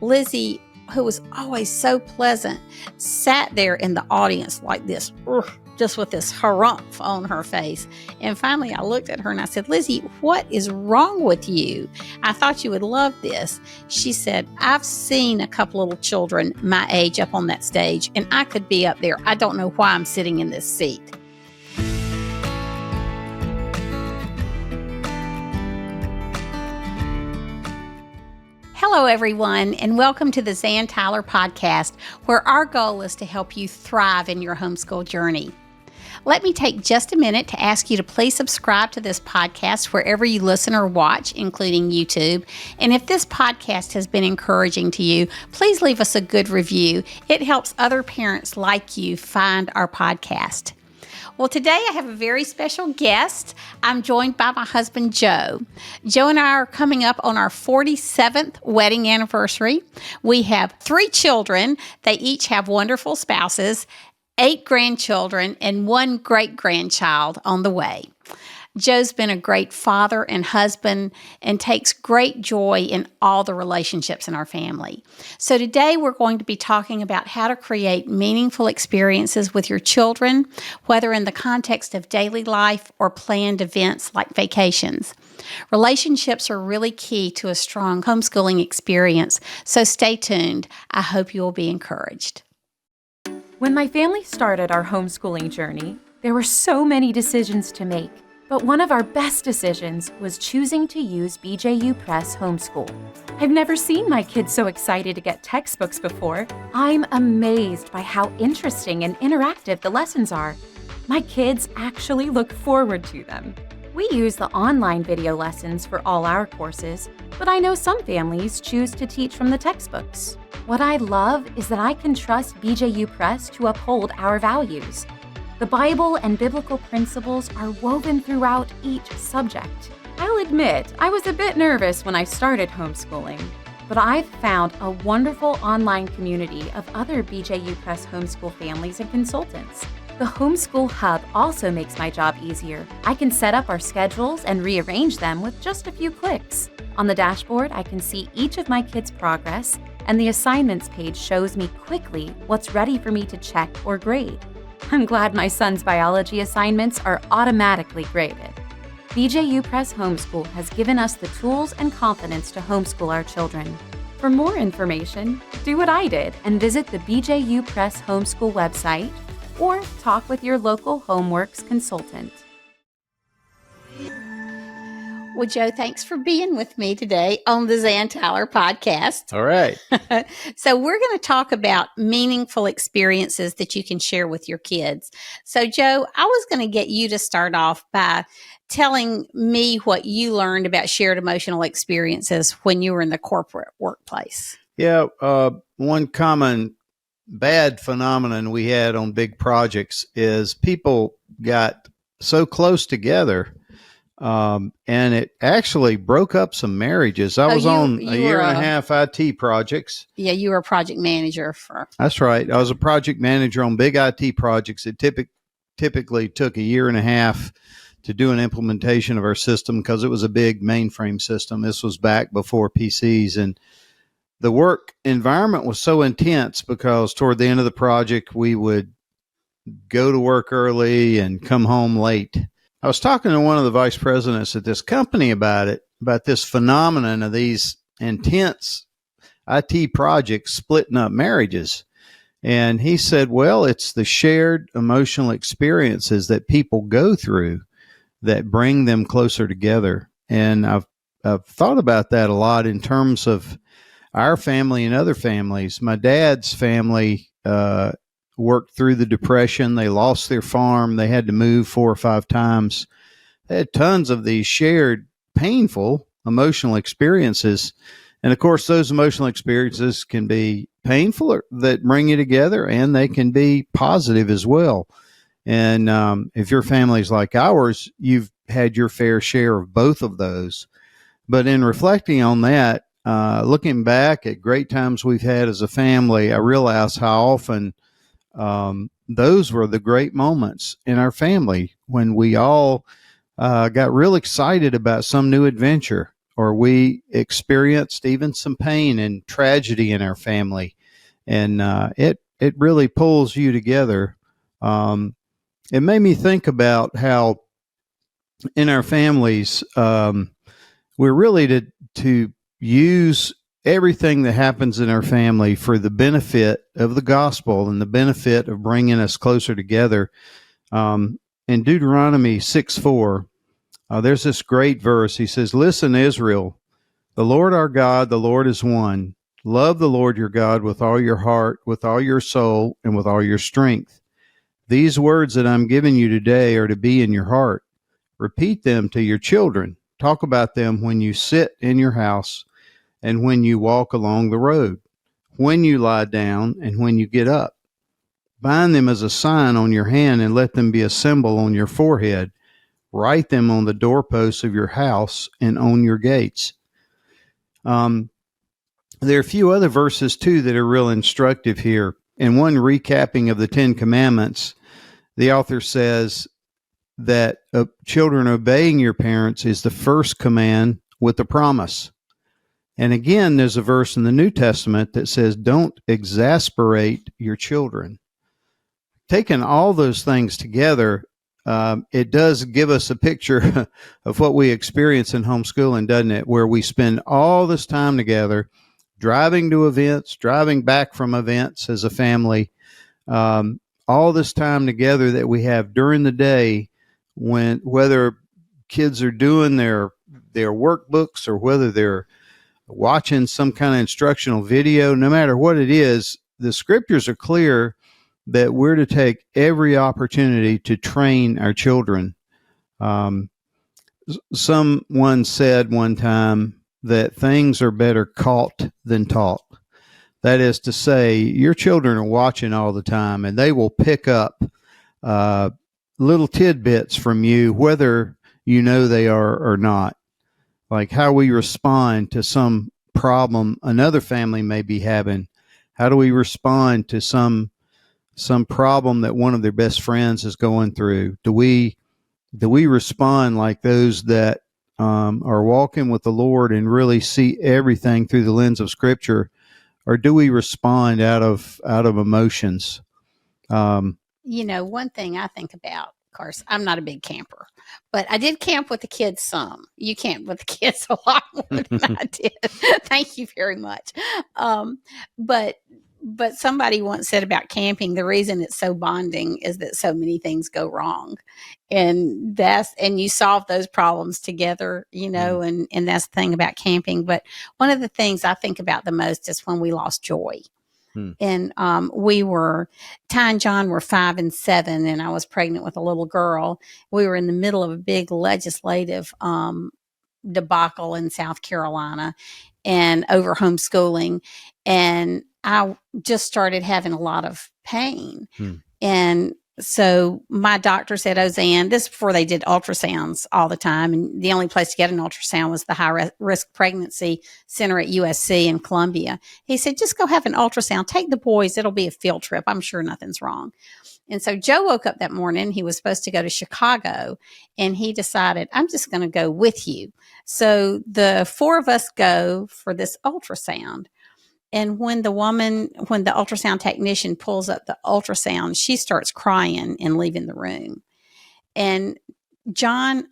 Lizzie, who was always so pleasant, sat there in the audience like this, just with this harumph on her face. And finally, I looked at her and I said, Lizzie, what is wrong with you? I thought you would love this. She said, I've seen a couple little children my age up on that stage, and I could be up there. I don't know why I'm sitting in this seat. Hello, everyone, and welcome to the Zan Tyler podcast, where our goal is to help you thrive in your homeschool journey. Let me take just a minute to ask you to please subscribe to this podcast wherever you listen or watch, including YouTube. And if this podcast has been encouraging to you, please leave us a good review. It helps other parents like you find our podcast. Well, today I have a very special guest. I'm joined by my husband, Joe. Joe and I are coming up on our 47th wedding anniversary. We have 3 children. They each have wonderful spouses, 8 grandchildren, and 1 great-grandchild on the way. Joe's been a great father and husband and takes great joy in all the relationships in our family. So today we're going to be talking about how to create meaningful experiences with your children, whether in the context of daily life or planned events like vacations. Relationships are really key to a strong homeschooling experience, so stay tuned. I hope you will be encouraged. When my family started our homeschooling journey, there were so many decisions to make. But one of our best decisions was choosing to use BJU Press Homeschool. I've never seen my kids so excited to get textbooks before. I'm amazed by how interesting and interactive the lessons are. My kids actually look forward to them. We use the online video lessons for all our courses, but I know some families choose to teach from the textbooks. What I love is that I can trust BJU Press to uphold our values. The Bible and biblical principles are woven throughout each subject. I'll admit, I was a bit nervous when I started homeschooling, but I've found a wonderful online community of other BJU Press homeschool families and consultants. The Homeschool Hub also makes my job easier. I can set up our schedules and rearrange them with just a few clicks. On the dashboard, I can see each of my kids' progress, and the assignments page shows me quickly what's ready for me to check or grade. I'm glad my son's biology assignments are automatically graded. BJU Press Homeschool has given us the tools and confidence to homeschool our children. For more information, do what I did and visit the BJU Press Homeschool website or talk with your local HomeWorks consultant. Well, Joe, thanks for being with me today on the Zan Tyler podcast. All right. So we're going to talk about meaningful experiences that you can share with your kids. So, Joe, I was going to get you to start off by telling me what you learned about shared emotional experiences when you were in the corporate workplace. Yeah. One common bad phenomenon we had on big projects is people got so close together. And it actually broke up some marriages. I was on a year and a half IT projects. Yeah, you were a project manager for. That's right. I was a project manager on big IT projects. It typically took a year and a half to do an implementation of our system because it was a big mainframe system. This was back before PCs, and the work environment was so intense because toward the end of the project, we would go to work early and come home late. I was talking to one of the vice presidents at this company about this phenomenon of these intense IT projects splitting up marriages. And he said, well, it's the shared emotional experiences that people go through that bring them closer together. And I've thought about that a lot in terms of our family and other families. My dad's family worked through the Depression. They lost their farm. They had to move 4 or 5 times. They had tons of these shared painful emotional experiences. And of course, those emotional experiences can be painful or that bring you together, and they can be positive as well. And if your family's like ours, you've had your fair share of both of those. But in reflecting on that, looking back at great times we've had as a family, I realize how often those were the great moments in our family when we all got real excited about some new adventure or we experienced even some pain and tragedy in our family, and it really pulls you together. It made me think about how in our families, we're really to use everything that happens in our family for the benefit of the gospel and the benefit of bringing us closer together. In Deuteronomy 6:4, there's this great verse. He says, "Listen, Israel, the Lord our God, the Lord is one. Love the Lord your God with all your heart, with all your soul, and with all your strength. These words that I'm giving you today are to be in your heart. Repeat them to your children. Talk about them when you sit in your house and when you walk along the road, when you lie down and when you get up. Bind them as a sign on your hand and let them be a symbol on your forehead. Write them on the doorposts of your house and on your gates." There are a few other verses, too, that are real instructive here. In one recapping of the Ten Commandments, the author says that children obeying your parents is the first command with a promise. And again, there's a verse in the New Testament that says, "Don't exasperate your children." Taking all those things together, it does give us a picture of what we experience in homeschooling, doesn't it? Where we spend all this time together, driving to events, driving back from events as a family, all this time together that we have during the day, whether kids are doing their workbooks or whether they're watching some kind of instructional video, no matter what it is, the scriptures are clear that we're to take every opportunity to train our children. Someone said one time that things are better caught than taught. That is to say, your children are watching all the time, and they will pick up little tidbits from you, whether you know they are or not. Like how we respond to some problem another family may be having. How do we respond to some problem that one of their best friends is going through? Do we respond like those that are walking with the Lord and really see everything through the lens of Scripture, or do we respond out of emotions? One thing I think about, of course, I'm not a big camper, but I did camp with the kids some. You camped with the kids a lot more than I did. Thank you very much. But somebody once said about camping, the reason it's so bonding is that so many things go wrong, and you solve those problems together, and that's the thing about camping. But one of the things I think about the most is when we lost Joy. And Ty and John were 5 and 7, and I was pregnant with a little girl. We were in the middle of a big legislative debacle in South Carolina and over homeschooling. And I just started having a lot of pain. And so my doctor said, "Oh, Zan," this is before they did ultrasounds all the time. And the only place to get an ultrasound was the high risk pregnancy center at USC in Columbia. He said, "Just go have an ultrasound. Take the boys. It'll be a field trip. I'm sure nothing's wrong." And so Joe woke up that morning. He was supposed to go to Chicago, and he decided, "I'm just going to go with you." So the 4 of us go for this ultrasound. And when the ultrasound technician pulls up the ultrasound, she starts crying and leaving the room. And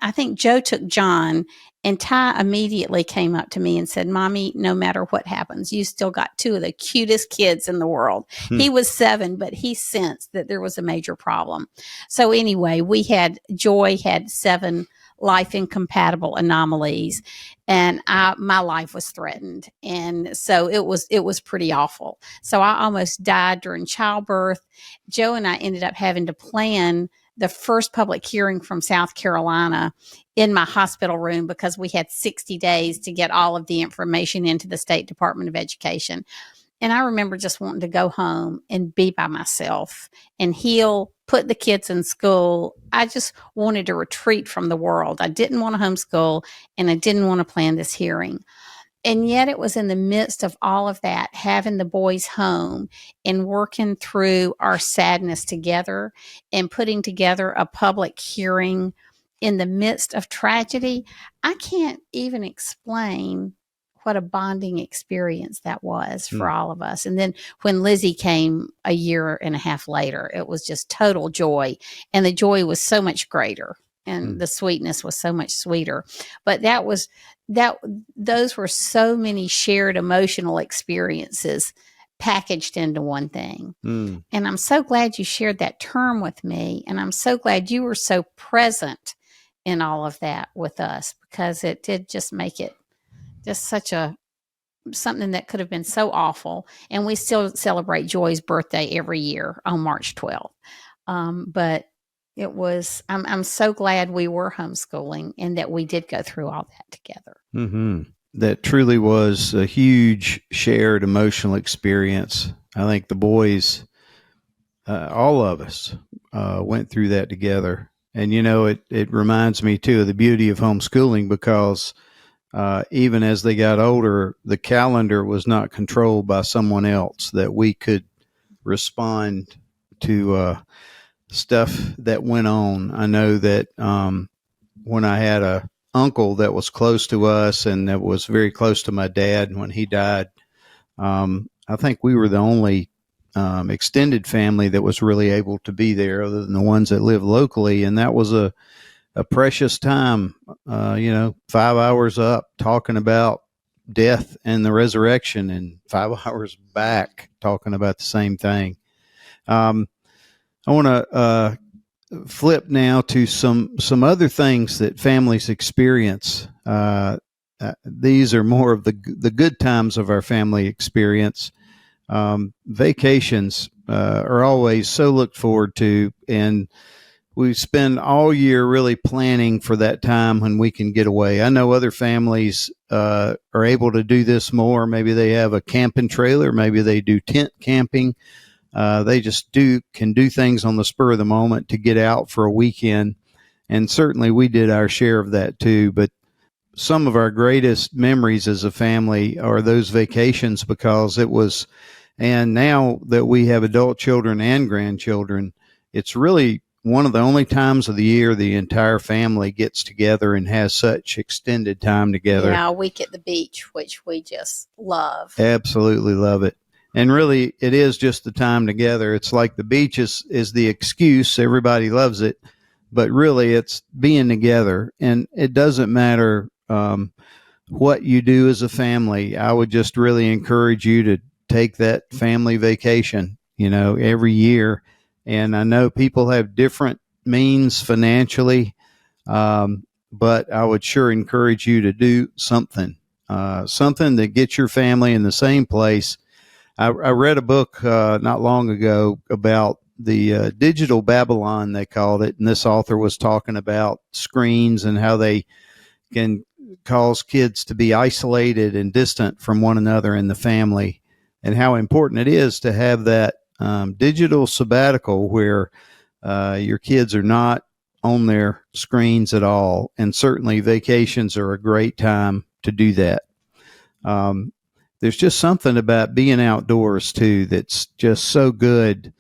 I think Joe took John, and Ty immediately came up to me and said, "Mommy, no matter what happens, you still got 2 of the cutest kids in the world." He was 7, but he sensed that there was a major problem. So anyway, Joy had 7 life incompatible anomalies, and my life was threatened. And so it was pretty awful. So I almost died during childbirth. Joe and I ended up having to plan the first public hearing from South Carolina in my hospital room because we had 60 days to get all of the information into the State Department of Education. And I remember just wanting to go home and be by myself and heal, put the kids in school. I just wanted to retreat from the world. I didn't want to homeschool, and I didn't want to plan this hearing. And yet it was in the midst of all of that, having the boys home and working through our sadness together and putting together a public hearing in the midst of tragedy, I can't even explain what a bonding experience that was for all of us. And then when Lizzie came a year and a half later, it was just total joy. And the joy was so much greater and the sweetness was so much sweeter. But those were so many shared emotional experiences packaged into one thing. And I'm so glad you shared that term with me. And I'm so glad you were so present in all of that with us, because it did just make it just something that could have been so awful. And we still celebrate Joy's birthday every year on March 12th. But it was, I'm so glad we were homeschooling and that we did go through all that together. Mm-hmm. That truly was a huge shared emotional experience. I think the boys, all of us, went through that together. And, it reminds me, too, of the beauty of homeschooling, because even as they got older, the calendar was not controlled by someone else, that we could respond to stuff that went on. I know that when I had a uncle that was close to us and that was very close to my dad when he died, I think we were the only extended family that was really able to be there, other than the ones that live locally. And that was a precious time, 5 hours up talking about death and the resurrection, and 5 hours back talking about the same thing. I want to flip now to some other things that families experience. These are more of the good times of our family experience. Vacations are always so looked forward to, and we spend all year really planning for that time when we can get away. I know other families are able to do this more. Maybe they have a camping trailer. Maybe they do tent camping. They just can do things on the spur of the moment to get out for a weekend. And certainly we did our share of that too. But some of our greatest memories as a family are those vacations, because and now that we have adult children and grandchildren, it's really one of the only times of the year the entire family gets together and has such extended time together. Yeah, a week at the beach, which we just love. Absolutely love it. And really, it is just the time together. It's like the beach is the excuse. Everybody loves it. But really, it's being together. And it doesn't matter what you do as a family. I would just really encourage you to take that family vacation, every year. And I know people have different means financially, but I would sure encourage you to do something that gets your family in the same place. I read a book not long ago about the digital Babylon, they called it, and this author was talking about screens and how they can cause kids to be isolated and distant from one another in the family, and how important it is to have that digital sabbatical where your kids are not on their screens at all. And certainly vacations are a great time to do that. There's just something about being outdoors too that's just so good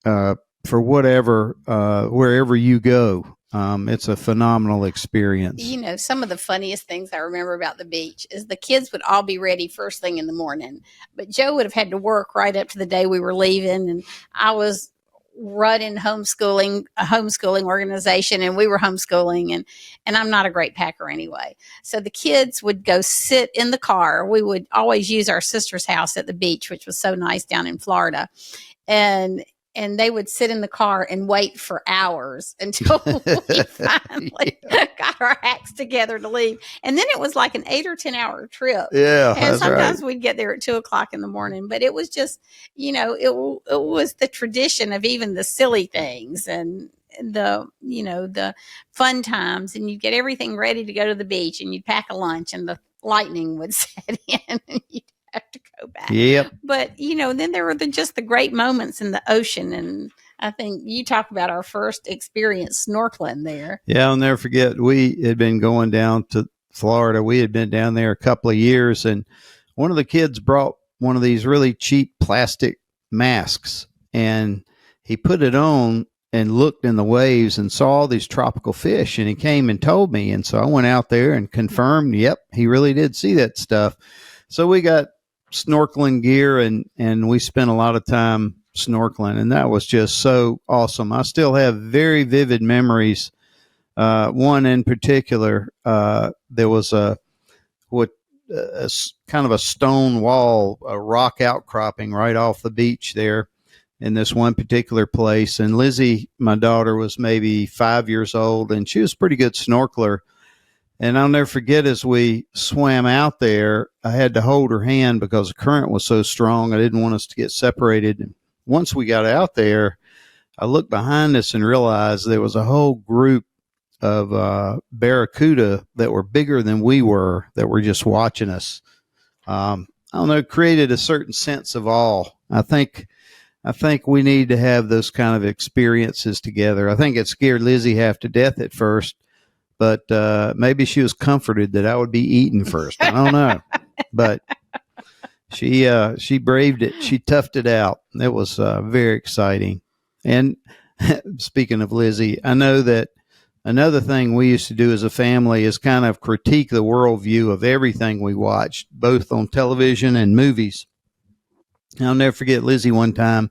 for wherever you go. It's a phenomenal experience. Some of the funniest things I remember about the beach is the kids would all be ready first thing in the morning, but Joe would have had to work right up to the day we were leaving, and I was running a homeschooling organization, and we were homeschooling, and I'm not a great packer anyway. So the kids would go sit in the car. We would always use our sister's house at the beach, which was so nice down in Florida. And they would sit in the car and wait for hours until we finally got our acts together to leave. And then it was like an 8 or 10 hour trip. Yeah, and sometimes right. We'd get there at 2:00 in the morning. But it was just, it was the tradition of even the silly things and the fun times. And you'd get everything ready to go to the beach, and you'd pack a lunch, and the lightning would set in, and you'd have to go back. Yep. But then there were just the great moments in the ocean, and I think you talk about our first experience snorkeling there. Yeah, I'll never forget. We had been going down to Florida. We had been down there a couple of years, and one of the kids brought one of these really cheap plastic masks, and he put it on, and looked in the waves and saw all these tropical fish, and he came and told me. And so I went out there and confirmed, yep, he really did see that stuff. So we got snorkeling gear, and we spent a lot of time snorkeling, and that was just so awesome. I still have very vivid memories. One in particular, there was a kind of a stone wall, a rock outcropping right off the beach there in this one particular place. And Lizzie, my daughter, was maybe 5 years old, and she was a pretty good snorkeler. And I'll never forget, as we swam out there, I had to hold her hand because the current was so strong. I didn't want us to get separated. And once we got out there, I looked behind us and realized there was a whole group of barracuda that were bigger than we were, that were just watching us. I don't know, created a certain sense of awe. I think we need to have those kind of experiences together. I think it scared Lizzie half to death at first, but maybe she was comforted that I would be eaten first. I don't know, but she braved it. She toughed it out. It was very exciting. And speaking of Lizzie, I know that another thing we used to do as a family is kind of critique the worldview of everything we watched, both on television and movies. I'll never forget, Lizzie, one time,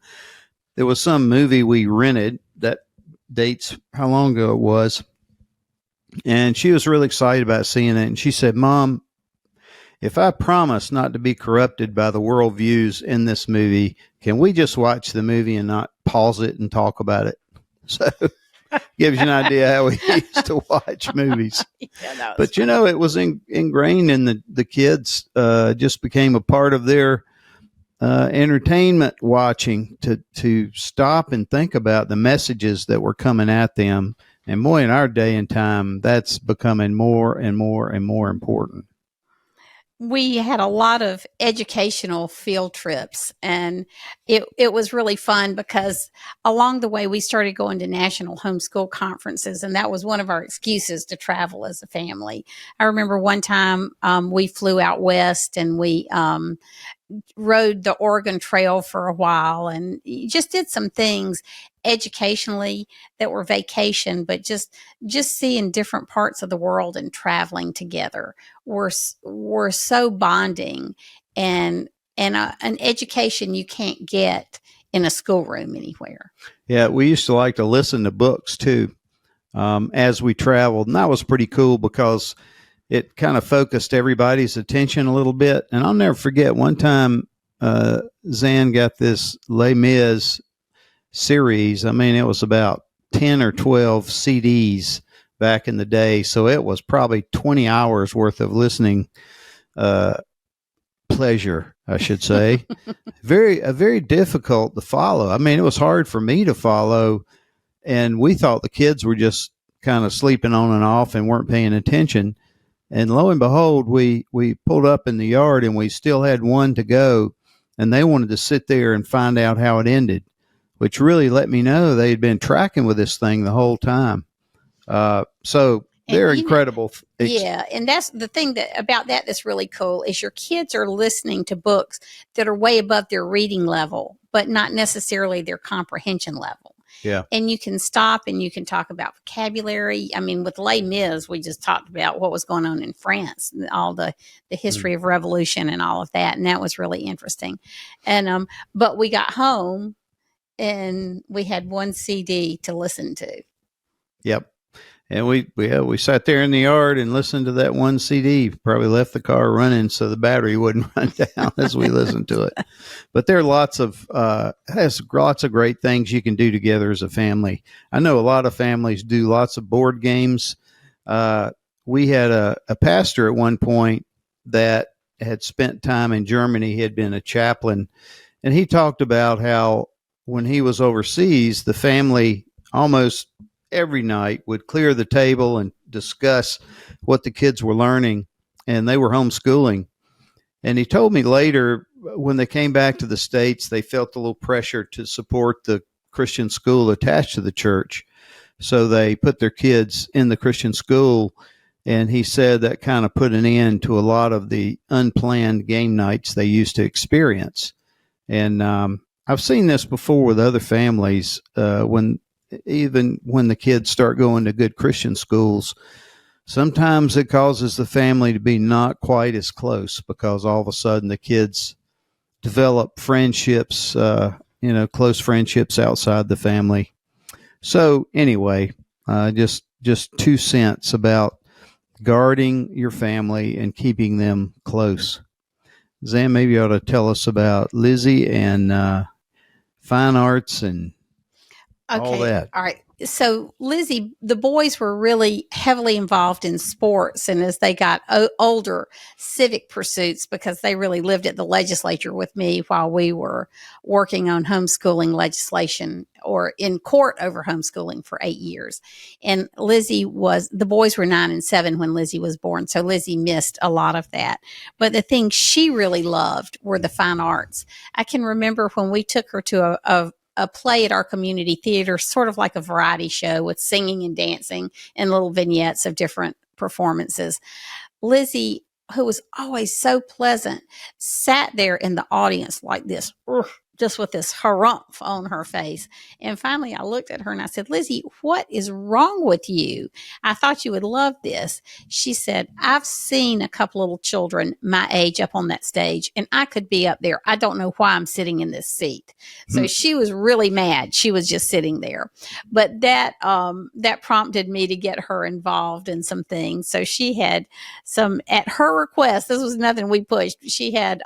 there was some movie we rented that dates how long ago it was. And she was really excited about seeing it. And she said, Mom, if I promise not to be corrupted by the worldviews in this movie, can we just watch the movie and not pause it and talk about it? So gives you an idea how we used to watch movies. Yeah, but, you know, it was ingrained in the kids, just became a part of their entertainment watching, to stop and think about the messages that were coming at them. And boy, in our day and time, that's becoming more and more and more important. We had a lot of educational field trips, and it was really fun because along the way we started going to national homeschool conferences, and that was one of our excuses to travel as a family. I remember one time we flew out west, and we rode the Oregon Trail for a while, and just did some things educationally that were vacation, but just seeing different parts of the world and traveling together were so bonding, and an education you can't get in a schoolroom anywhere. Yeah, we used to like to listen to books too, as we traveled, and that was pretty cool because it kind of focused everybody's attention a little bit. And I'll never forget one time, Zan got this Les Mis series. I mean, it was about 10 or 12 CDs back in the day. So it was probably 20 hours worth of listening, pleasure, I should say. very difficult to follow. I mean, it was hard for me to follow, and we thought the kids were just kind of sleeping on and off and weren't paying attention. And lo and behold, we pulled up in the yard, and we still had one to go, and they wanted to sit there and find out how it ended, which really let me know they had been tracking with this thing the whole time. So they're incredible. Yeah, and that's the thing about that that's really cool is your kids are listening to books that are way above their reading level, but not necessarily their comprehension level. Yeah. And you can stop and you can talk about vocabulary. I mean, with Les Mis, we just talked about what was going on in France, all the history of revolution and all of that. And that was really interesting. And, but we got home and we had one CD to listen to. Yep. And we sat there in the yard and listened to that one CD. Probably left the car running so the battery wouldn't run down as we listened to it. But there are lots of great things you can do together as a family. I know a lot of families do lots of board games. We had a pastor at one point that had spent time in Germany. He had been a chaplain, and he talked about how when he was overseas, the family almost every night would clear the table and discuss what the kids were learning, and they were homeschooling. And he told me later, when they came back to the States, they felt a little pressure to support the Christian school attached to the church. So they put their kids in the Christian school. And he said that kind of put an end to a lot of the unplanned game nights they used to experience. And I've seen this before with other families when even when the kids start going to good Christian schools, sometimes it causes the family to be not quite as close because all of a sudden the kids develop friendships, close friendships outside the family. So anyway, just 2 cents about guarding your family and keeping them close. Zan, maybe you ought to tell us about Lizzie and fine arts and all that. All right. So, Lizzie, the boys were really heavily involved in sports. And as they got older, civic pursuits, because they really lived at the legislature with me while we were working on homeschooling legislation or in court over homeschooling for 8 years. And the boys were 9 and 7 when Lizzie was born. So, Lizzie missed a lot of that. But the things she really loved were the fine arts. I can remember when we took her to a play at our community theater, sort of like a variety show with singing and dancing and little vignettes of different performances. Lizzie, who was always so pleasant, sat there in the audience like this, just with this harumph on her face. And finally, I looked at her and I said, Lizzie, what is wrong with you? I thought you would love this. She said, I've seen a couple little children my age up on that stage, and I could be up there. I don't know why I'm sitting in this seat. So she was really mad. She was just sitting there. But that prompted me to get her involved in some things. So she had some, at her request, this was nothing we pushed. She had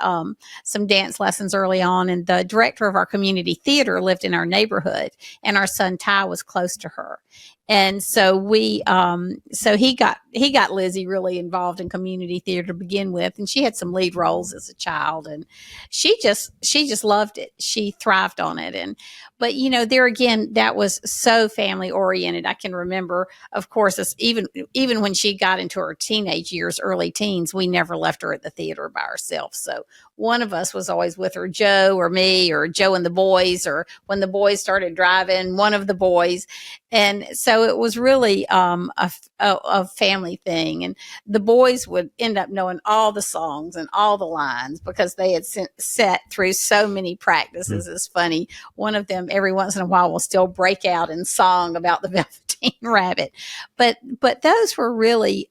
some dance lessons early on, and the director of our community theater lived in our neighborhood, and our son Ty was close to her. And so he got Lizzie really involved in community theater to begin with, and she had some lead roles as a child, and she just loved it. She thrived on it. But there again, that was so family oriented. I can remember, of course, even when she got into her teenage years, early teens, we never left her at the theater by herself. So one of us was always with her, Joe or me or Joe and the boys, or when the boys started driving, one of the boys. And so it was really a family thing. And the boys would end up knowing all the songs and all the lines because they had sat through so many practices. It's funny. One of them every once in a while will still break out in song about the Velveteen Rabbit. But those were really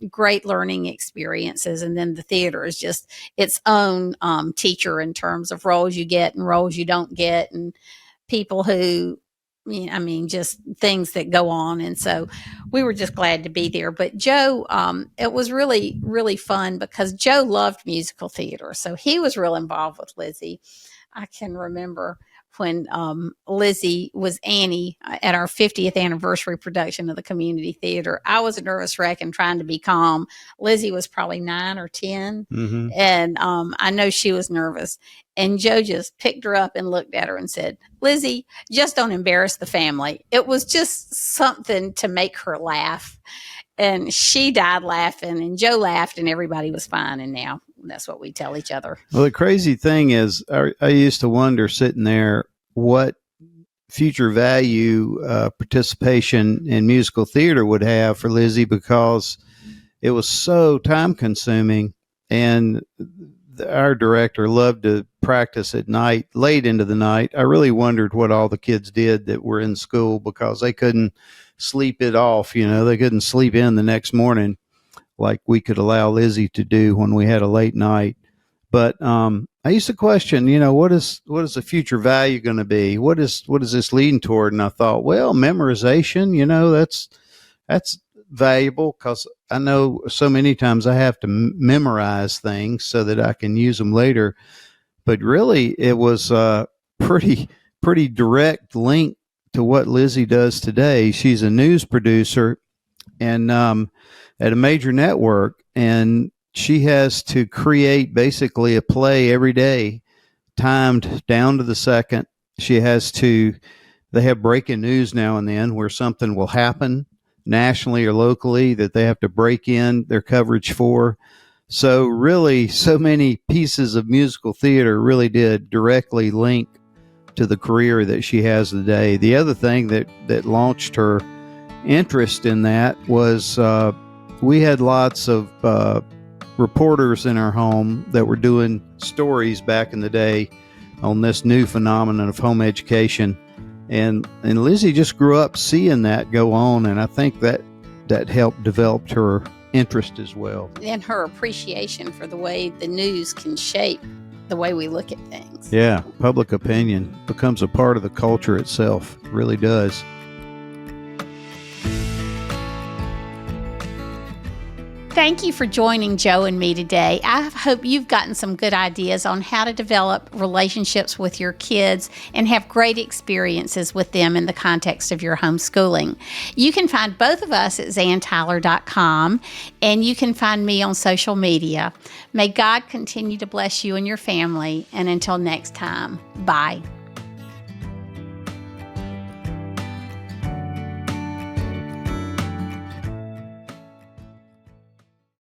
great learning experiences. And then the theater is just its own teacher in terms of roles you get and roles you don't get, and people who, just things that go on. And so we were just glad to be there. But Joe, it was really, really fun because Joe loved musical theater. So he was real involved with Lizzie. I can remember when Lizzie was Annie at our 50th anniversary production of the community theater. I was a nervous wreck and trying to be calm. Lizzie was probably 9 or 10. Mm-hmm. And I know she was nervous. And Joe just picked her up and looked at her and said, Lizzie, just don't embarrass the family. It was just something to make her laugh. And she died laughing, and Joe laughed, and everybody was fine. And now that's what we tell each other. Well, the crazy thing is, I used to wonder sitting there what future value participation in musical theater would have for Lizzie, because it was so time consuming, and our director loved to practice at night, late into the night. I really wondered what all the kids did that were in school, because they couldn't sleep it off. They couldn't sleep in the next morning like we could allow Lizzie to do when we had a late night. But I used to question, what is the future value going to be? What is this leading toward? And I thought, well, memorization, that's valuable, because I know so many times I have to memorize things so that I can use them later. But really, it was a pretty direct link to what Lizzie does today. She's a news producer and at a major network, and she has to create basically a play every day, timed down to the second. They have breaking news now and then where something will happen nationally or locally that they have to break in their coverage for. So really, so many pieces of musical theater really did directly link to the career that she has today. The other thing that launched her interest in that was we had lots of reporters in our home that were doing stories back in the day on this new phenomenon of home education. And Lizzie just grew up seeing that go on, and I think that helped develop her interest as well. And her appreciation for the way the news can shape the way we look at things. Yeah, public opinion becomes a part of the culture itself. It really does. Thank you for joining Joe and me today. I hope you've gotten some good ideas on how to develop relationships with your kids and have great experiences with them in the context of your homeschooling. You can find both of us at zantyler.com, and you can find me on social media. May God continue to bless you and your family, and until next time, bye.